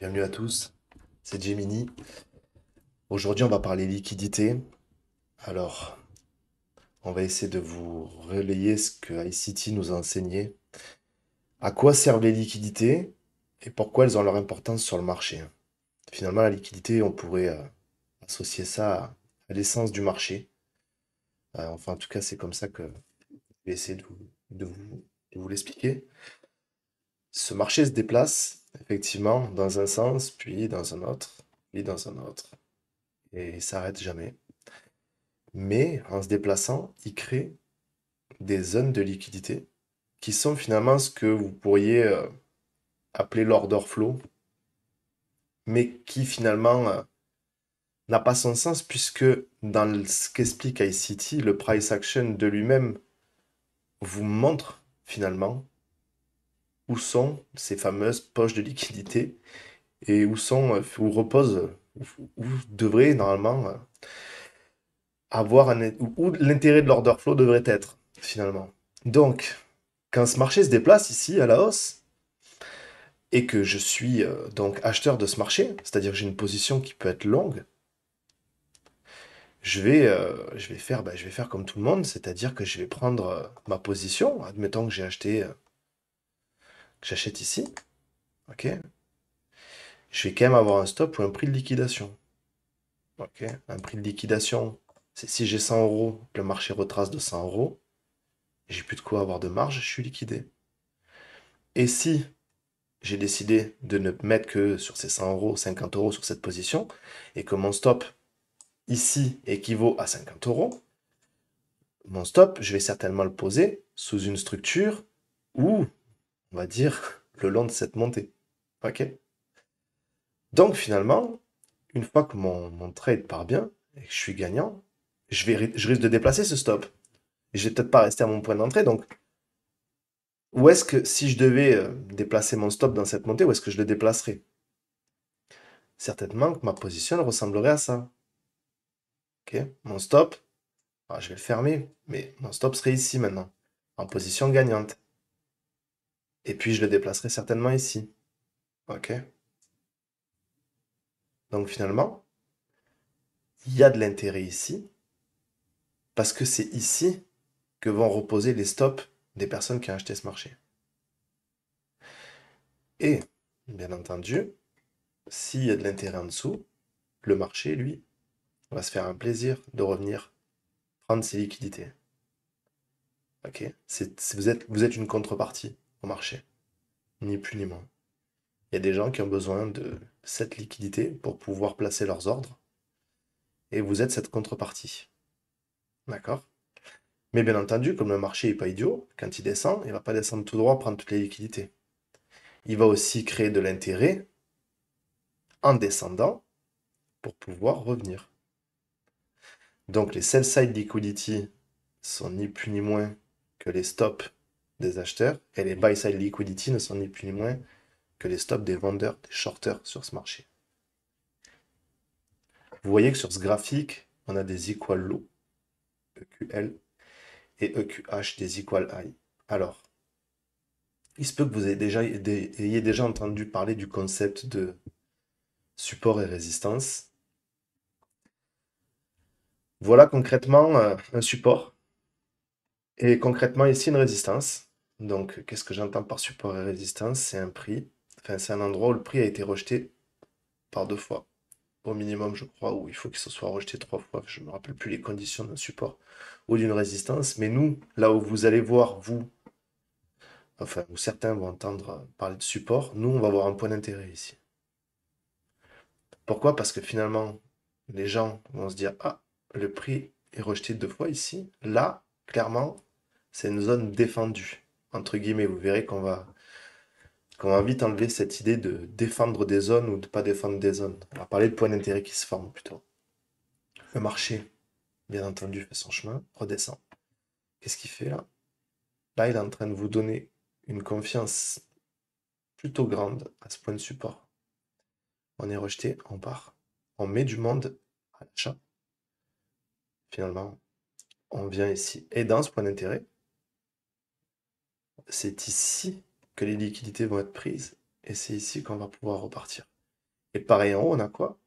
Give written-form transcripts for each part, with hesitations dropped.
Bienvenue à tous, c'est Gemini. Aujourd'hui, on va parler liquidité. Alors, on va essayer de vous relayer ce que iCity nous a enseigné. À quoi servent les liquidités et pourquoi elles ont leur importance sur le marché. Finalement, la liquidité, on pourrait associer ça à l'essence du marché. Enfin, en tout cas, c'est comme ça que je vais essayer de vous, de vous l'expliquer. Ce marché se déplace, effectivement, dans un sens, puis dans un autre, puis dans un autre, et il s'arrête jamais. Mais en se déplaçant, il crée des zones de liquidité qui sont finalement ce que vous pourriez appeler l'order flow, mais qui finalement n'a pas son sens puisque dans ce qu'explique iCity, le price action de lui-même vous montre finalement où sont ces fameuses poches de liquidité et où repose, où devrait normalement avoir où l'intérêt de l'order flow devrait être finalement. Donc, quand ce marché se déplace ici à la hausse, et que je suis donc acheteur de ce marché, c'est-à-dire que j'ai une position qui peut être longue, je vais faire comme tout le monde, c'est-à-dire que je vais prendre ma position, admettons que j'ai acheté, que j'achète ici, ok? Je vais quand même avoir un stop ou un prix de liquidation, ok? Un prix de liquidation, c'est si j'ai 100 euros, le marché retrace de 100 euros, j'ai plus de quoi avoir de marge, je suis liquidé. Et si j'ai décidé de ne mettre que sur ces 100 euros, 50 euros sur cette position, et que mon stop ici équivaut à 50 euros, mon stop, je vais certainement le poser sous une structure ou, on va dire, le long de cette montée. Ok? Donc finalement, une fois que mon trade part bien et que je suis gagnant, je risque de déplacer ce stop. Et je vais peut-être pas rester à mon point d'entrée. Donc, où est-ce que, si je devais déplacer mon stop dans cette montée, où est-ce que je le déplacerais? Certainement que ma position elle ressemblerait à ça. Ok? Mon stop, je vais le fermer, mais mon stop serait ici maintenant, en position gagnante. Et puis je le déplacerai certainement ici. Ok? Donc finalement, il y a de l'intérêt ici, parce que c'est ici que vont reposer les stops des personnes qui ont acheté ce marché. Et, bien entendu, s'il y a de l'intérêt en dessous, le marché, lui, va se faire un plaisir de revenir prendre ses liquidités. Ok? Vous êtes une contrepartie au marché, ni plus ni moins. Il y a des gens qui ont besoin de cette liquidité pour pouvoir placer leurs ordres, et vous êtes cette contrepartie. D'accord? Mais bien entendu, comme le marché n'est pas idiot, quand il descend, il ne va pas descendre tout droit, prendre toutes les liquidités. Il va aussi créer de l'intérêt en descendant pour pouvoir revenir. Donc les sell-side liquidity sont ni plus ni moins que les stops des acheteurs et les buy-side liquidity ne sont ni plus ni moins que les stops des vendeurs, des shorters sur ce marché. Vous voyez que sur ce graphique, on a des equal low, EQL, et EQH des equal high. Alors, il se peut que vous ayez déjà entendu parler du concept de support et résistance. Voilà concrètement un support et concrètement ici une résistance. Donc qu'est-ce que j'entends par support et résistance? C'est un prix, enfin c'est un endroit où le prix a été rejeté par deux fois. Au minimum, je crois, ou il faut qu'il se soit rejeté trois fois. Je ne me rappelle plus les conditions d'un support ou d'une résistance. Mais nous, là où vous allez voir, vous, enfin, où certains vont entendre parler de support, nous, on va avoir un point d'intérêt ici. Pourquoi? Parce que finalement, les gens vont se dire, ah, le prix est rejeté deux fois ici. Là, clairement, c'est une zone défendue. Entre guillemets, vous verrez qu'on va vite enlever cette idée de défendre des zones ou de pas défendre des zones. On va parler de points d'intérêt qui se forment plutôt. Le marché, bien entendu, fait son chemin, redescend. Qu'est-ce qu'il fait là? Là, il est en train de vous donner une confiance plutôt grande à ce point de support. On est rejeté, on part. On met du monde à l'achat. Finalement, on vient ici. Et dans ce point d'intérêt, c'est ici que les liquidités vont être prises et c'est ici qu'on va pouvoir repartir. Et pareil en haut, on a quoi?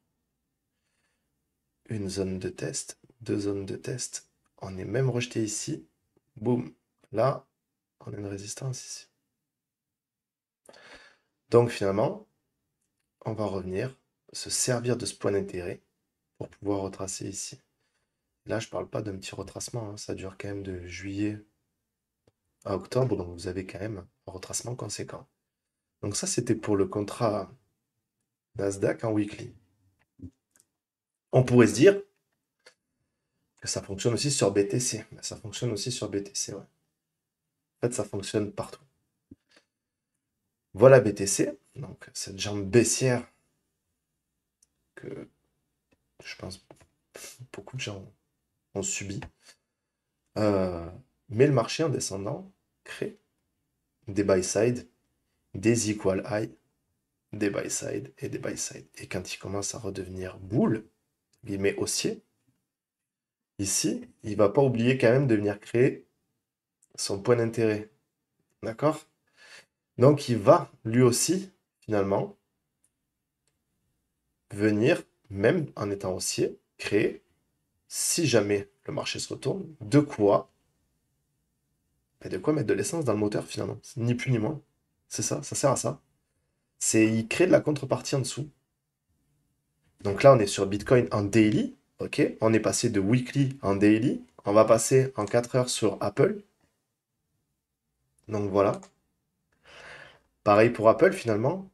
Une zone de test, deux zones de test. On est même rejeté ici. Boum. Là, on a une résistance ici. Donc finalement, on va revenir se servir de ce point d'intérêt pour pouvoir retracer ici. Là, je parle pas d'un petit retracement, hein, ça dure quand même de juillet à octobre, donc vous avez quand même un retracement conséquent. Donc ça, c'était pour le contrat Nasdaq en weekly. On pourrait se dire que ça fonctionne aussi sur BTC. Ça fonctionne aussi sur BTC, ouais. En fait, ça fonctionne partout. Voilà BTC, donc cette jambe baissière que je pense beaucoup de gens ont subi. Euh, mais le marché en descendant crée des buy side, des equal high, des buy side et des buy side. Et quand il commence à redevenir boule, guillemets haussier, ici, il va pas oublier quand même de venir créer son point d'intérêt. D'accord? Donc il va lui aussi, finalement, venir, même en étant haussier, créer, si jamais le marché se retourne, de quoi mettre de l'essence dans le moteur finalement. Ni plus ni moins. C'est ça, ça sert à ça. C'est il crée de la contrepartie en dessous. Donc là, on est sur Bitcoin en daily. Ok, on est passé de weekly en daily. On va passer en 4 heures sur Apple. Donc voilà. Pareil pour Apple finalement.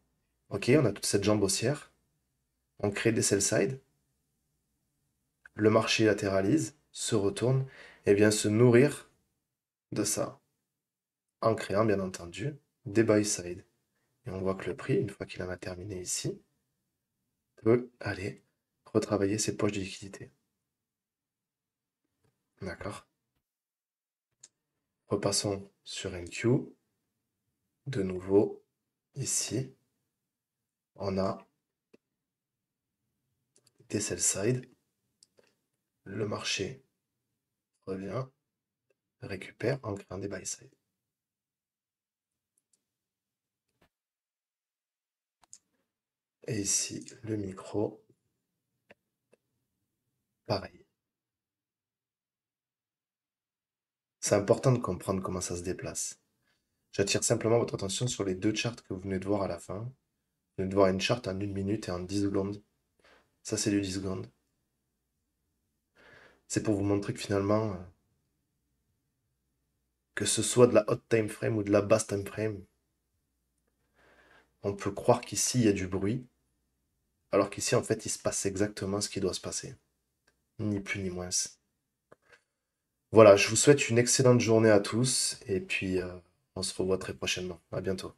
Ok, on a toute cette jambe haussière. On crée des sell side. Le marché latéralise, se retourne et vient se nourrir de ça. En créant bien entendu des buy side. Et on voit que le prix, une fois qu'il en a terminé ici, peut aller retravailler ses poches de liquidité. D'accord? Repassons sur NQ. De nouveau, ici, on a des sell side. Le marché revient, récupère en créant des buy side. Et ici, le micro, pareil. C'est important de comprendre comment ça se déplace. J'attire simplement votre attention sur les deux charts que vous venez de voir à la fin. Vous venez de voir une charte en 1 minute et en 10 secondes. Ça, c'est du 10 secondes. C'est pour vous montrer que finalement, que ce soit de la hot time frame ou de la basse time frame, on peut croire qu'ici, il y a du bruit, alors qu'ici, en fait, il se passe exactement ce qui doit se passer. Ni plus ni moins. Voilà, je vous souhaite une excellente journée à tous, et puis on se revoit très prochainement. À bientôt.